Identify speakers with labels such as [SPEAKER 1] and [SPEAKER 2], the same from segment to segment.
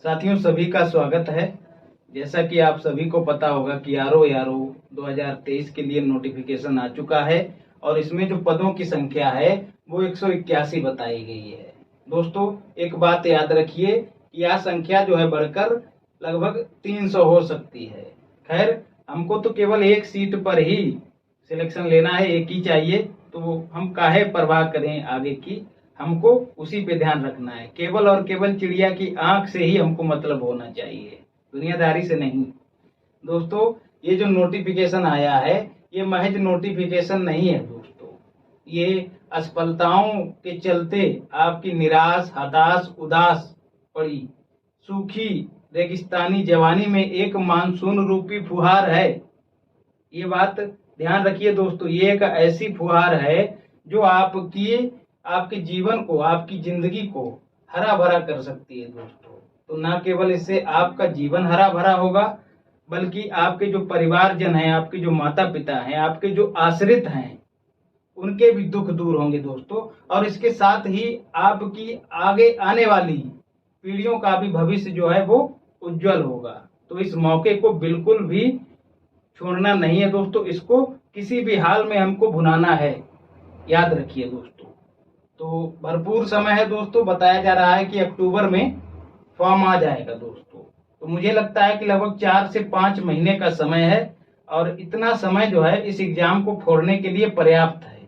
[SPEAKER 1] साथियों, सभी का स्वागत है। जैसा कि आप सभी को पता होगा कि आरओ 2023 के लिए नोटिफिकेशन आ चुका है और इसमें जो पदों की संख्या है वो 181 बताई गई है। दोस्तों, एक बात याद रखिए कि यह संख्या जो है बढ़कर लगभग 300 हो सकती है। खैर, हमको तो केवल एक सीट पर ही सिलेक्शन लेना है, एक ही चाहिए, तो हम काहे परवाह करें आगे की। हमको उसी पे ध्यान रखना है। केवल और केवल चिड़िया की आंख से ही हमको मतलब होना चाहिए, दुनियादारी से नहीं। दोस्तों, ये जो नोटिफिकेशन आया है ये महज नोटिफिकेशन नहीं है दोस्तों। ये असफलताओं के चलते आपकी निराश, हताश, उदास पड़ी सूखी रेगिस्तानी जवानी में एक मानसून रूपी फुहार है। ये बात ध्यान रखिए दोस्तों, ये एक ऐसी फुहार है जो आपके जीवन को, आपकी जिंदगी को हरा भरा कर सकती है दोस्तों। तो ना केवल इससे आपका जीवन हरा भरा होगा, बल्कि आपके जो परिवारजन हैं, आपके जो माता पिता हैं, आपके जो आश्रित हैं, उनके भी दुख दूर होंगे दोस्तों। और इसके साथ ही आपकी आगे आने वाली पीढ़ियों का भी भविष्य जो है वो उज्जवल होगा। तो इस मौके को बिल्कुल भी छोड़ना नहीं है दोस्तों। इसको किसी भी हाल में हमको भुनाना है, याद रखिए दोस्तों। तो भरपूर समय है दोस्तों। बताया जा रहा है कि अक्टूबर में फॉर्म आ जाएगा दोस्तों। तो मुझे लगता है कि लगभग 4 से 5 महीने का समय है और इतना समय जो है इस एग्जाम को फोड़ने के लिए पर्याप्त है।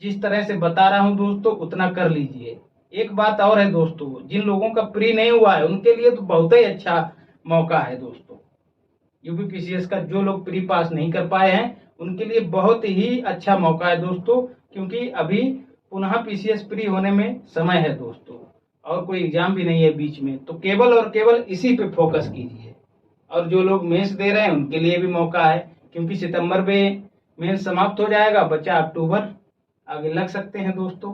[SPEAKER 1] जिस तरह से बता रहा हूं दोस्तों, उतना कर लीजिए। एक बात और है दोस्तों, जिन लोगों का प्री नहीं हुआ है उनके लिए तो बहुत ही अच्छा मौका है दोस्तों। यूपीपीसीएस का जो लोग प्री पास नहीं कर पाए हैं उनके लिए बहुत ही अच्छा मौका है दोस्तों, क्योंकि अभी पुनः पीसीएस प्री होने में समय है दोस्तों और कोई एग्जाम भी नहीं है बीच में। तो केवल और केवल इसी पे फोकस कीजिए। और जो लोग मेंस दे रहे हैं उनके लिए भी मौका है, क्योंकि सितंबर में मेंस समाप्त हो जाएगा, बचा अक्टूबर, आगे लग सकते हैं दोस्तों।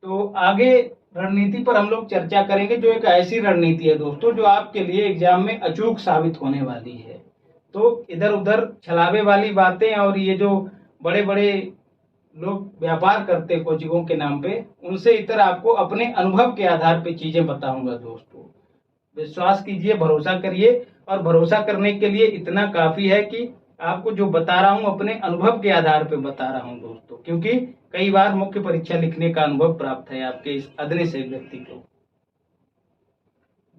[SPEAKER 1] तो आगे रणनीति पर हम लोग चर्चा करेंगे, जो एक ऐसी रणनीति है दोस्तों जो आपके लिए एग्जाम में अचूक साबित होने वाली है। तो इधर उधर छलावे वाली बातें और ये जो बड़े बड़े लोग व्यापार करते हैं कोचिंगों के नाम पे, उनसे इतर आपको अपने अनुभव के आधार पे चीजें बताऊंगा दोस्तों। विश्वास कीजिए, भरोसा करिए। और भरोसा करने के लिए इतना काफी है कि आपको जो बता रहा हूं अपने अनुभव के आधार पे बता रहा हूं दोस्तों, क्योंकि कई बार मुख्य परीक्षा लिखने का अनुभव प्राप्त है आपके इस अदने से व्यक्ति को।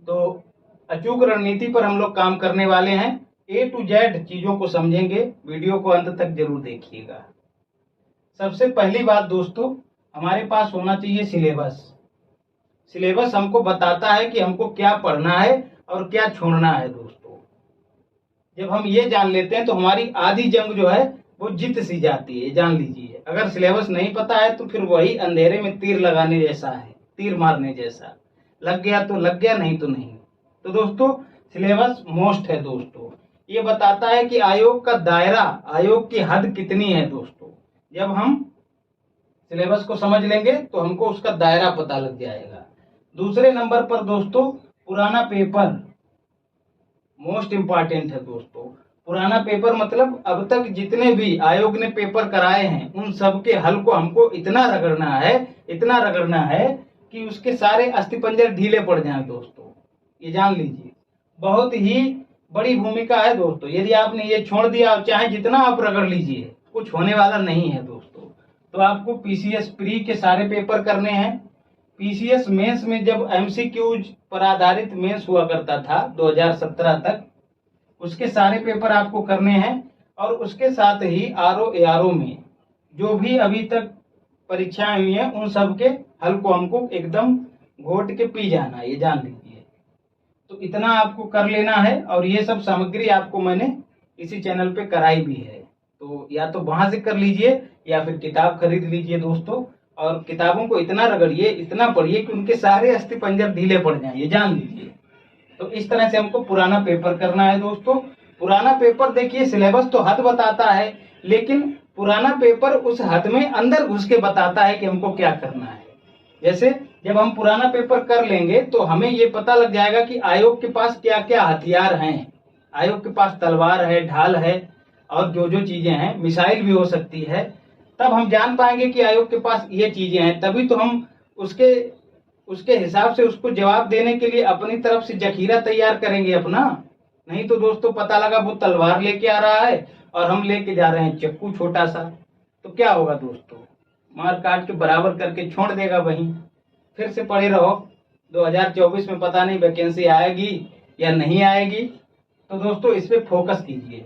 [SPEAKER 1] तो अचूक रणनीति पर हम लोग काम करने वाले हैं। A to Z चीजों को समझेंगे। वीडियो को अंत तक जरूर देखिएगा। सबसे पहली बात दोस्तों, हमारे पास होना चाहिए सिलेबस। सिलेबस हमको बताता है कि हमको क्या पढ़ना है और क्या छोड़ना है दोस्तों। जब हम ये जान लेते हैं तो हमारी आधी जंग जो है वो जीत सी जाती है, जान लीजिए। अगर सिलेबस नहीं पता है तो फिर वही अंधेरे में तीर लगाने जैसा है, तीर मारने जैसा। लग गया तो लग गया, नहीं तो नहीं। तो दोस्तों, सिलेबस मोस्ट है दोस्तों। ये बताता है कि आयोग का दायरा, आयोग की हद कितनी है दोस्तों। जब हम सिलेबस को समझ लेंगे तो हमको उसका दायरा पता लग जाएगा। दूसरे नंबर पर दोस्तों, पुराना पेपर मोस्ट इंपॉर्टेंट है दोस्तों। पुराना पेपर मतलब अब तक जितने भी आयोग ने पेपर कराए हैं उन सब के हल को हमको इतना रगड़ना है, इतना रगड़ना है कि उसके सारे अस्थिपंजर ढीले पड़ जाएं दोस्तों। ये जान लीजिए, बहुत ही बड़ी भूमिका है दोस्तों। यदि आपने ये छोड़ दिया, चाहे जितना आप रगड़ लीजिए, कुछ होने वाला नहीं है दोस्तों। तो आपको पीसीएस प्री के सारे पेपर करने हैं। पीसीएस मेंस में जब एमसीक्यूज पर आधारित मेंस हुआ करता था 2017 तक, उसके सारे पेपर आपको करने हैं। और उसके साथ ही आरओ एआरओ में जो भी अभी तक परीक्षाएं हुई हैं उन सब के हल को हमको एकदम घोट के पी जाना है, ये जान लीजिए। तो इतना आपको कर लेना है। और ये सब सामग्री आपको मैंने इसी चैनल पे कराई भी है, तो या तो वहां से कर लीजिए या फिर किताब खरीद लीजिए दोस्तों। और किताबों को इतना रगड़िए, इतना पढ़िए कि उनके सारे अस्थिपंजर ढीले पड़ जाएं, ये जान लीजिए। तो इस तरह से हमको पुराना पेपर करना है दोस्तों। पुराना पेपर देखिए, सिलेबस तो हद बताता है, लेकिन पुराना पेपर उस हद में अंदर घुस के बताता है कि हमको क्या करना है। जैसे जब हम पुराना पेपर कर लेंगे तो हमें ये पता लग जाएगा कि आयोग के पास क्या क्या हथियार हैं। आयोग के पास तलवार है, ढाल है और जो जो चीजें हैं, मिसाइल भी हो सकती है। तब हम जान पाएंगे कि आयोग के पास ये चीजें हैं। तभी तो हम उसके उसके हिसाब से उसको जवाब देने के लिए अपनी तरफ से जखीरा तैयार करेंगे अपना। नहीं तो दोस्तों पता लगा वो तलवार लेके आ रहा है और हम लेके जा रहे हैं चक्कू छोटा सा, तो क्या होगा दोस्तों, मार काट के बराबर करके छोड़ देगा वहीं। फिर से पढ़े रहो, 2024 में पता नहीं वैकेंसी आएगी या नहीं आएगी, तो दोस्तों इस पे फोकस कीजिए।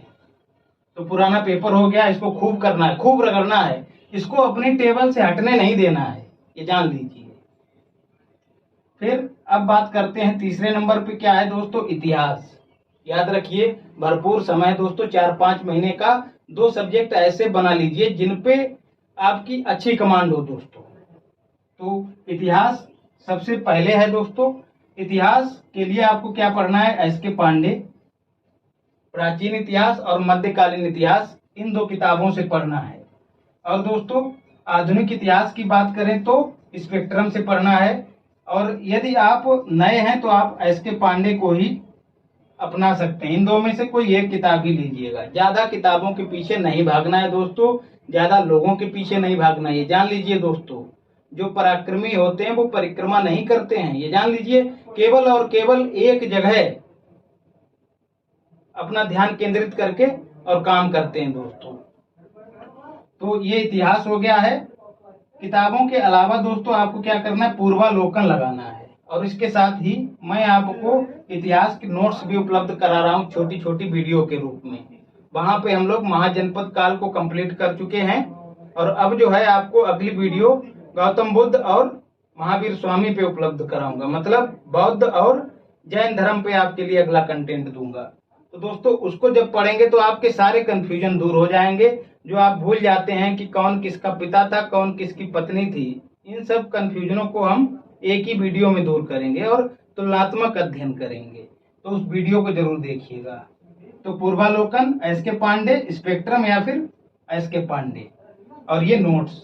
[SPEAKER 1] तो पुराना पेपर हो गया, इसको खूब करना है, खूब रगड़ना है, इसको अपनी टेबल से हटने नहीं देना है, ये जान लीजिए। फिर अब बात करते हैं तीसरे नंबर पे क्या है दोस्तों, इतिहास। याद रखिए भरपूर समय दोस्तों, 4-5 महीने का 2 सब्जेक्ट ऐसे बना लीजिए जिन पे आपकी अच्छी कमांड हो दोस्तों। तो इतिहास सबसे पहले है दोस्तों। इतिहास के लिए आपको क्या पढ़ना है, एस के पांडे, प्राचीन इतिहास और मध्यकालीन इतिहास, इन 2 किताबों से पढ़ना है। और दोस्तों आधुनिक इतिहास की बात करें तो स्पेक्ट्रम से पढ़ना है। और यदि आप नए हैं तो आप एस के पांडे को ही अपना सकते हैं। इन 2 में से कोई एक किताब ही लीजिएगा। ज्यादा किताबों के पीछे नहीं भागना है दोस्तों, ज्यादा लोगों के पीछे नहीं भागना है, ये जान लीजिए दोस्तों। जो पराक्रमी होते हैं वो परिक्रमा नहीं करते हैं, ये जान लीजिए। केवल और केवल एक जगह अपना ध्यान केंद्रित करके और काम करते हैं दोस्तों। तो ये इतिहास हो गया है। किताबों के अलावा दोस्तों आपको क्या करना है, पूर्वालोकन लगाना है। और इसके साथ ही मैं आपको इतिहास के नोट्स भी उपलब्ध करा रहा हूँ छोटी छोटी वीडियो के रूप में। वहां पे हम लोग महाजनपद काल को कंप्लीट कर चुके हैं और अब जो है आपको अगली वीडियो गौतम बुद्ध और महावीर स्वामी पे उपलब्ध कराऊंगा, मतलब बौद्ध और जैन धर्म पे आपके लिए अगला कंटेंट दूंगा। तो दोस्तों उसको जब पढ़ेंगे तो आपके सारे कंफ्यूजन दूर हो जाएंगे। जो आप भूल जाते हैं कि कौन किसका पिता था, कौन किसकी पत्नी थी, इन सब कंफ्यूजनों को हम एक ही वीडियो में दूर करेंगे और तुलनात्मक अध्ययन करेंगे। तो उस वीडियो को जरूर देखिएगा। तो पूर्वालोकन एस के पांडे, स्पेक्ट्रम या फिर एस के पांडे, और ये नोट्स।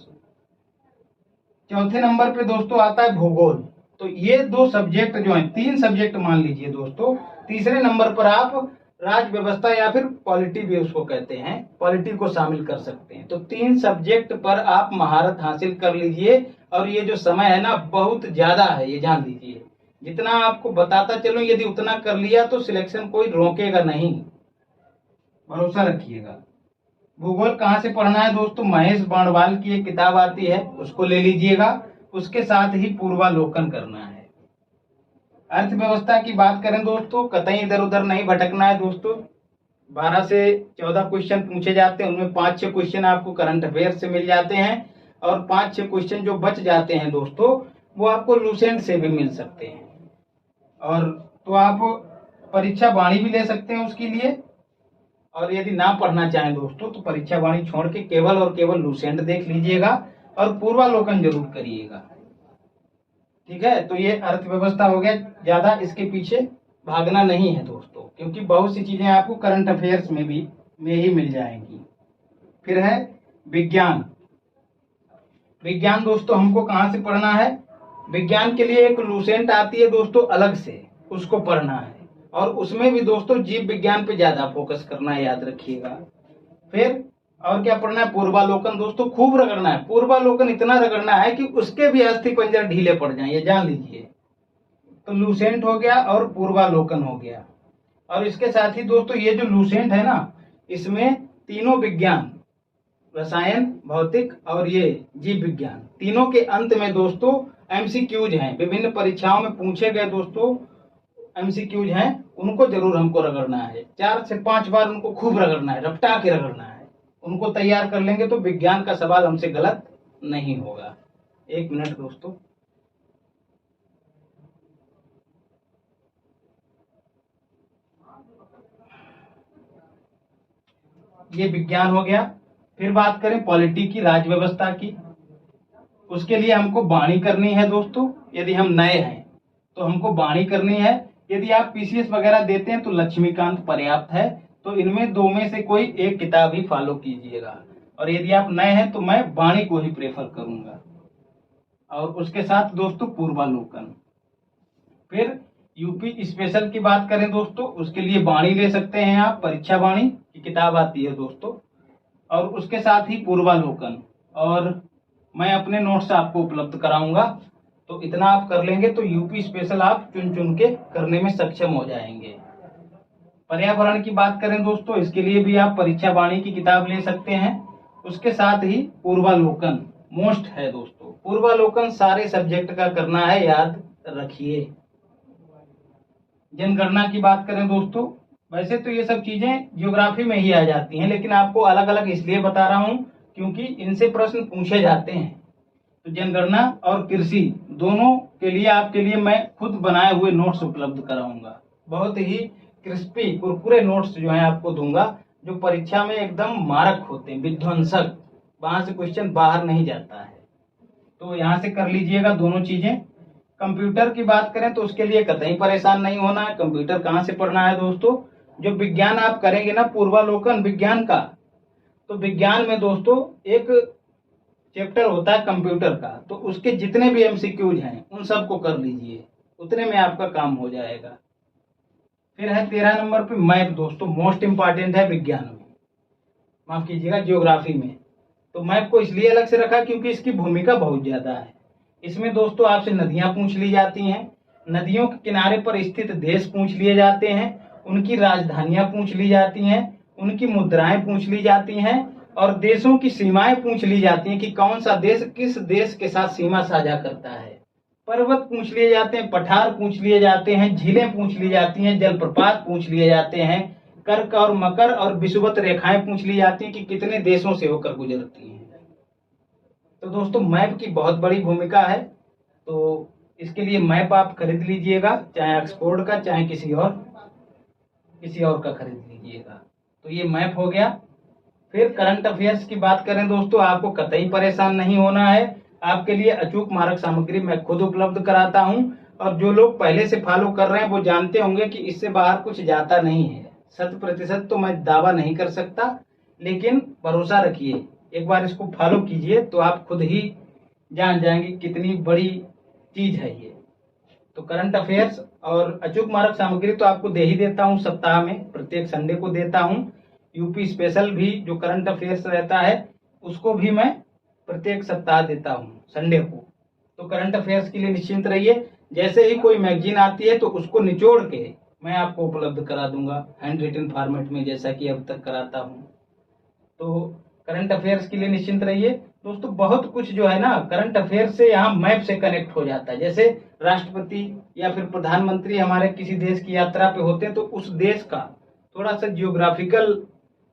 [SPEAKER 1] चौथे नंबर पे दोस्तों आता है भूगोल। तो ये 2 सब्जेक्ट जो हैं, 3 सब्जेक्ट मान लीजिए दोस्तों। तीसरे नंबर पर आप राज व्यवस्था या फिर पॉलिटी भी उसको कहते हैं, पॉलिटी को शामिल कर सकते हैं। तो 3 सब्जेक्ट पर आप महारत हासिल कर लीजिए। और ये जो समय है ना बहुत ज्यादा है, ये जान लीजिए। जितना आपको बताता चलूं यदि उतना कर लिया तो सिलेक्शन कोई रोकेगा नहीं, भरोसा रखिएगा। भूगोल कहाँ से पढ़ना है दोस्तों, महेश बाणवाल की एक किताब आती है उसको ले लीजिएगा। उसके साथ ही पूर्वालोकन करना है। अर्थव्यवस्था की बात करें दोस्तों, कतई इधर उधर नहीं भटकना है दोस्तों। 12 से 14 क्वेश्चन पूछे जाते हैं, उनमें 5-6 क्वेश्चन आपको करंट अफेयर से मिल जाते हैं और 5-6 क्वेश्चन जो बच जाते हैं दोस्तों वो आपको लूसेंट से भी मिल सकते हैं। और तो आप परीक्षा वाणी भी ले सकते हैं उसके लिए। और यदि ना पढ़ना चाहें दोस्तों तो परीक्षा वाणी छोड़ के केवल और केवल लूसेंट देख लीजिएगा और पूर्वालोकन जरूर करिएगा। ठीक है, तो ये अर्थव्यवस्था हो गया। ज्यादा इसके पीछे भागना नहीं है दोस्तों, क्योंकि बहुत सी चीजें आपको करंट अफेयर्स में ही मिल जाएंगी। फिर है विज्ञान। विज्ञान दोस्तों हमको कहाँ से पढ़ना है, विज्ञान के लिए एक लूसेंट आती है दोस्तों अलग से, उसको पढ़ना है। और उसमें भी दोस्तों जीव विज्ञान पे ज्यादा फोकस करना है, याद रखिएगा। फिर और क्या पढ़ना है, पूर्वालोकन दोस्तों खूब रगड़ना है। पूर्वालोकन इतना रगड़ना है कि उसके भी अस्थि पंजर ढीले पड़ जाएं, ये जान लीजिए। तो लूसेंट हो गया और पूर्वालोकन हो गया। और इसके साथ ही दोस्तों ये जो लूसेंट है ना, इसमें तीनों विज्ञान, रसायन, भौतिक और ये जीव विज्ञान, तीनों के अंत में दोस्तों एमसीक्यूज हैं। विभिन्न परीक्षाओं में पूछे गए दोस्तों एमसीक्यूज हैं, उनको जरूर हमको रगड़ना है। 4 से 5 बार उनको खूब रगड़ना है, रपटा के रगड़ना है। उनको तैयार कर लेंगे तो विज्ञान का सवाल हमसे गलत नहीं होगा। 1 मिनट दोस्तों। ये विज्ञान हो गया। फिर बात करें पॉलिटी की, राज व्यवस्था की। उसके लिए हमको वाणी करनी है दोस्तों। यदि हम नए हैं तो हमको वाणी करनी है। यदि आप पीसीएस वगैरह देते हैं तो लक्ष्मीकांत पर्याप्त है। तो इनमें 2 में से कोई एक किताब ही फॉलो कीजिएगा। और यदि आप नए हैं तो मैं वाणी को ही प्रेफर करूंगा। और उसके साथ दोस्तों पूर्वालोकन। फिर यूपी स्पेशल की बात करें दोस्तों, उसके लिए वाणी ले सकते हैं आप, परीक्षा वाणी की किताब आती है दोस्तों। और उसके साथ ही पूर्वालोकन। और मैं अपने नोट्स आपको उपलब्ध कराऊंगा। तो इतना आप कर लेंगे तो यूपी स्पेशल आप चुन चुन के करने में सक्षम हो जाएंगे। पर्यावरण की बात करें दोस्तों, इसके लिए भी आप परीक्षा वाणी की किताब ले सकते हैं। उसके साथ ही पूर्वालोकन मोस्ट है दोस्तों, पूर्वालोकन सारे सब्जेक्ट का करना है, याद रखिए। जनगणना की बात करें दोस्तों, वैसे तो ये सब चीजें ज्योग्राफी में ही आ जाती हैं, लेकिन आपको अलग अलग इसलिए बता रहा हूं क्योंकि इनसे प्रश्न पूछे जाते हैं। तो जनगणना और कृषि दोनों के लिए आपके लिए मैं खुद बनाए हुए नोट्स उपलब्ध कराऊंगा। बहुत ही क्रिस्पी कुरकुरे नोट्स जो है आपको दूंगा, जो परीक्षा में एकदम मारक होते हैं, विध्वंसक, वहां से क्वेश्चन बाहर नहीं जाता है। तो यहाँ से कर लीजिएगा दोनों चीजें। कंप्यूटर की बात करें तो उसके लिए कतई परेशान नहीं होना है। कंप्यूटर कहाँ से पढ़ना है दोस्तों, जो विज्ञान आप करेंगे ना, पूर्वालोकन विज्ञान का, तो विज्ञान में दोस्तों एक चैप्टर होता है कंप्यूटर का, तो उसके जितने भी एमसीक्यूज हैं उन सबको कर लीजिए, उतने में आपका काम हो जाएगा। फिर है 13 नंबर पे मैप दोस्तों, मोस्ट इंपॉर्टेंट है विज्ञान में, माफ कीजिएगा ज्योग्राफी में। तो मैप को इसलिए अलग से रखा क्योंकि इसकी भूमिका बहुत ज्यादा है। इसमें दोस्तों आपसे नदियां पूछ ली जाती हैं, नदियों के किनारे पर स्थित देश पूछ लिए जाते हैं, उनकी राजधानियां पूछ ली जाती हैं, उनकी मुद्राएं पूछ ली जाती हैं, और देशों की सीमाएं पूछ ली जाती हैं कि कौन सा देश किस देश के साथ सीमा साझा करता है। पर्वत पूछ लिए जाते हैं, पठार पूछ लिए जाते हैं, झीलें पूछ ली जाती हैं, जलप्रपात पूछ लिए जाते हैं, कर्क और मकर और विषुवत रेखाएं पूछ ली जाती हैं कि कितने देशों से होकर गुजरती हैं। तो दोस्तों मैप की बहुत बड़ी भूमिका है, तो इसके लिए मैप आप खरीद लीजिएगा, चाहे ऑक्सफोर्ड का चाहे किसी और का खरीद लीजिएगा। तो ये मैप हो गया। फिर करंट अफेयर्स की बात करें दोस्तों, आपको कतई परेशान नहीं होना है। आपके लिए अचूक मारक सामग्री मैं खुद उपलब्ध कराता हूं, और जो लोग पहले से फॉलो कर रहे हैं वो जानते होंगे कि इससे बाहर कुछ जाता नहीं है। 100% तो मैं दावा नहीं कर सकता, लेकिन भरोसा रखिए, एक बार इसको फॉलो कीजिए तो आप खुद ही जान जाएंगे कितनी बड़ी चीज है ये। तो करंट अफेयर्स और अचूक मारक सामग्री तो आपको दे ही देता हूँ, सप्ताह में प्रत्येक संडे को देता हूँ। यूपी स्पेशल भी जो करंट अफेयर्स रहता है उसको भी मैं प्रत्येक सप्ताह देता हूँ संडे को। तो करंट अफेयर्स के लिए निश्चिंत रहिए, जैसे ही कोई मैगजीन आती है तो उसको निचोड़ के मैं आपको उपलब्ध करा दूंगा हैंड रिटन फॉर्मेट में, जैसा कि अब तक कराता हूँ। तो करंट अफेयर्स के लिए निश्चिंत रहिए दोस्तों। बहुत कुछ जो है ना करंट अफेयर्स से यहाँ मैप से कनेक्ट हो जाता है। जैसे राष्ट्रपति या फिर प्रधानमंत्री हमारे किसी देश की यात्रा पे होते हैं तो उस देश का थोड़ा सा जियोग्राफिकल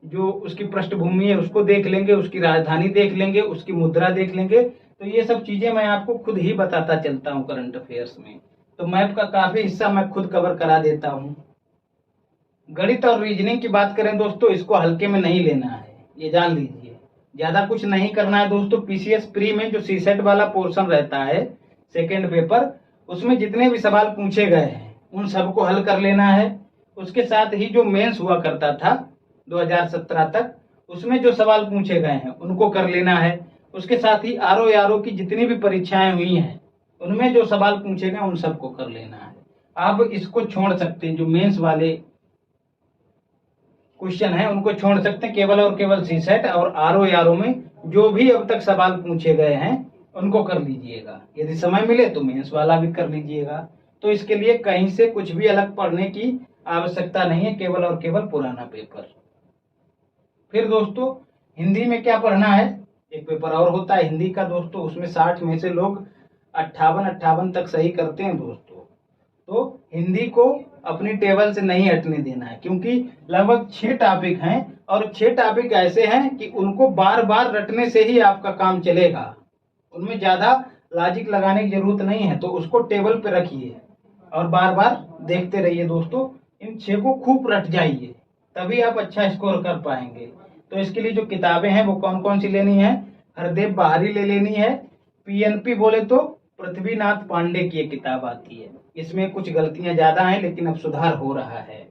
[SPEAKER 1] जो उसकी पृष्ठभूमि है उसको देख लेंगे, उसकी राजधानी देख लेंगे, उसकी मुद्रा देख लेंगे। तो ये सब चीजें मैं आपको खुद ही बताता चलता हूँ करंट अफेयर्स में। तो मैप का काफी हिस्सा मैं खुद कवर करा देता हूँ। गणित और रीजनिंग की बात करें दोस्तों, इसको हल्के में नहीं लेना है, ये जान लीजिए। ज्यादा कुछ नहीं करना है दोस्तों। पीसीएस प्री में जो सीसेट वाला पोर्शन रहता है सेकेंड पेपर, उसमें जितने भी सवाल पूछे गए हैं उन सबको हल कर लेना है। उसके साथ ही जो मेंस हुआ करता था 2017 तक, उसमें जो सवाल पूछे गए हैं उनको कर लेना है। उसके साथ ही आरओ की जितनी भी परीक्षाएं हुई हैं उनमें जो सवाल पूछे गए उन सबको कर लेना है। आप इसको छोड़ सकते हैं, जो मेंस वाले क्वेश्चन है उनको छोड़ सकते हैं, केवल और केवल सीसेट और आरओ में जो भी अब तक सवाल पूछे गए हैं उनको कर लीजिएगा। यदि समय मिले तो मेंस वाला भी कर लीजिएगा। तो इसके लिए कहीं से कुछ भी अलग पढ़ने की आवश्यकता नहीं है, केवल और केवल पुराना पेपर। फिर दोस्तों हिंदी में क्या पढ़ना है, एक पेपर और होता है हिंदी का दोस्तों, उसमें 60 में से लोग 58 तक सही करते हैं दोस्तों। तो हिंदी को अपनी टेबल से नहीं हटने देना है, क्योंकि लगभग 6 टॉपिक हैं और 6 टॉपिक ऐसे हैं कि उनको बार बार रटने से ही आपका काम चलेगा। उनमें ज्यादा लॉजिक लगाने की जरूरत नहीं है, तो उसको टेबल पे रखिए और बार बार देखते रहिए दोस्तों। इन 6 को खूब रट जाइए, तभी आप अच्छा स्कोर कर पाएंगे। तो इसके लिए जो किताबें हैं वो कौन कौन सी लेनी है, हरदेव बाहरी ले लेनी है। पीएनपी बोले तो पृथ्वीनाथ पांडे की एक किताब आती है, इसमें कुछ गलतियां ज्यादा हैं लेकिन अब सुधार हो रहा है।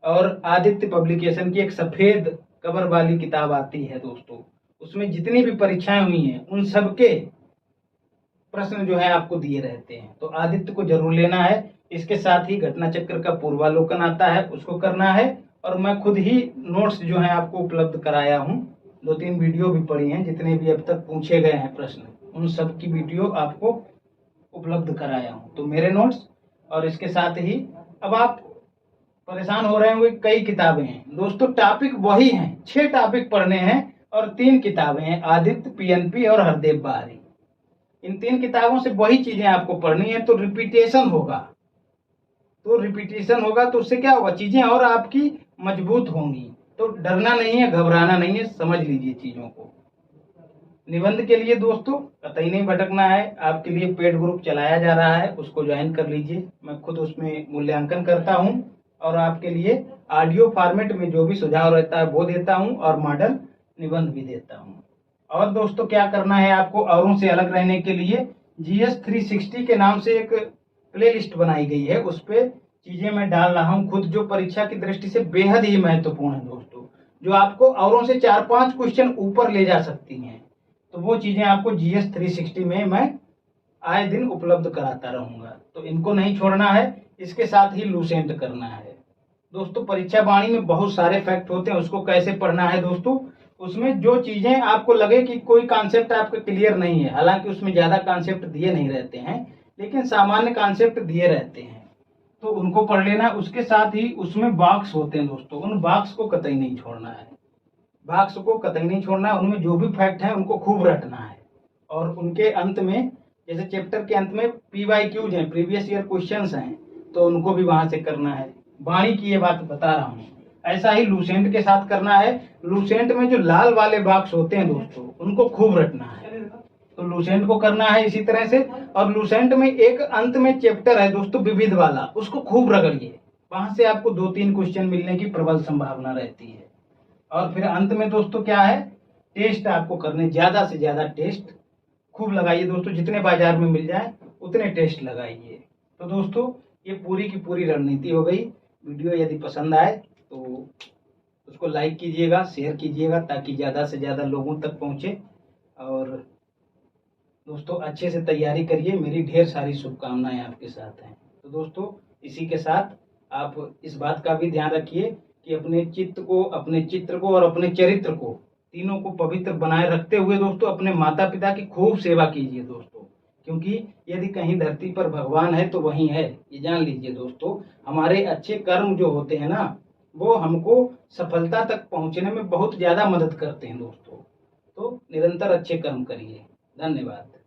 [SPEAKER 1] और आदित्य पब्लिकेशन की एक सफेद कवर वाली किताब आती है दोस्तों, उसमें जितनी भी परीक्षाएं हुई हैं उन सबके प्रश्न जो है आपको दिए रहते हैं। तो आदित्य को जरूर लेना है। इसके साथ ही घटना चक्र का पूर्वालोकन आता है, उसको करना है। और मैं खुद ही नोट्स जो है आपको उपलब्ध कराया हूँ, 2-3 वीडियो भी पड़ी हैं, जितने भी अब तक पूछे गए हैं प्रश्न उन सब की वीडियो आपको उपलब्ध कराया हूँ। तो मेरे नोट्स और इसके साथ ही अब आप परेशान हो रहे होंगे, कई किताबें हैं दोस्तों, टॉपिक वही हैं, 6 टॉपिक पढ़ने हैं और 3 किताबें हैं, आदित्य, पीएनपी और हरदेव बहारी। इन 3 किताबों से वही चीजें आपको पढ़नी है। तो रिपीटेशन होगा, तो उससे क्या होगा, चीजें और आपकी मजबूत होंगी। तो डरना नहीं है, घबराना नहीं है, समझ लीजिए चीजों को। निबंध के लिए दोस्तों कतई नहीं भटकना है, आपके लिए पेड ग्रुप चलाया जा रहा है, उसको ज्वाइन कर लीजिए। मैं खुद उसमें मूल्यांकन करता हूं और आपके लिए ऑडियो फॉर्मेट में जो भी सुझाव रहता है वो देता हूं और मॉडल निबंध भी देता हूं। और दोस्तों क्या करना है आपको औरों से अलग रहने के लिए, GS 360 के नाम से एक प्ले लिस्ट बनाई गई है, उस पर चीजें मैं डाल रहा हूं खुद, जो परीक्षा की दृष्टि से बेहद ही महत्वपूर्ण है दोस्तों, जो आपको औरों से 4-5 क्वेश्चन ऊपर ले जा सकती हैं। तो वो चीजें आपको GS 360 में मैं आए दिन उपलब्ध कराता रहूंगा, तो इनको नहीं छोड़ना है। इसके साथ ही लूसेंट करना है दोस्तों। परीक्षा वाणी में बहुत सारे फैक्ट होते हैं, उसको कैसे पढ़ना है दोस्तों, उसमें जो चीजें आपको लगे कि कोई कॉन्सेप्ट आपका क्लियर नहीं है, हालांकि उसमें ज्यादा कॉन्सेप्ट दिए नहीं रहते हैं, लेकिन सामान्य कॉन्सेप्ट दिए रहते हैं, तो उनको पढ़ लेना। उसके साथ ही उसमें बॉक्स होते हैं दोस्तों, उन बॉक्स को कतई नहीं छोड़ना है, उनमें जो भी फैक्ट है उनको खूब रटना है। और उनके अंत में, जैसे चैप्टर के अंत में PYQs हैं, प्रीवियस ईयर क्वेश्चंस हैं, तो उनको भी वहां से करना है। वाणी की ये बात बता रहा हूँ। ऐसा ही लूसेंट के साथ करना है। लूसेंट में जो लाल वाले बॉक्स होते हैं दोस्तों, उनको खूब रटना है, तो लूसेंट को करना है इसी तरह से। और लूसेंट में एक अंत में चैप्टर है दोस्तों विविध वाला, उसको खूब रगड़िए, वहां से आपको 2-3 क्वेश्चन मिलने की प्रबल संभावना रहती है। और फिर अंत में दोस्तों क्या है, टेस्ट आपको करने, ज्यादा से ज्यादा टेस्ट खूब लगाइए दोस्तों, जितने बाजार में मिल जाए उतने टेस्ट लगाइए। तो दोस्तों ये पूरी की पूरी रणनीति हो गई। वीडियो यदि पसंद आए तो उसको लाइक कीजिएगा, शेयर कीजिएगा, ताकि ज्यादा से ज्यादा लोगों तक पहुंचे। और दोस्तों अच्छे से तैयारी करिए, मेरी ढेर सारी शुभकामनाएं आपके साथ हैं। तो दोस्तों इसी के साथ आप इस बात का भी ध्यान रखिए कि अपने चित्त को, अपने चित्र को और अपने चरित्र को, तीनों को पवित्र बनाए रखते हुए दोस्तों अपने माता पिता की खूब सेवा कीजिए दोस्तों, क्योंकि यदि कहीं धरती पर भगवान है तो वहीं है, ये जान लीजिए दोस्तों। हमारे अच्छे कर्म जो होते हैं ना, वो हमको सफलता तक पहुंचने में बहुत ज्यादा मदद करते हैं दोस्तों। तो निरंतर अच्छे कर्म करिए। धन्यवाद।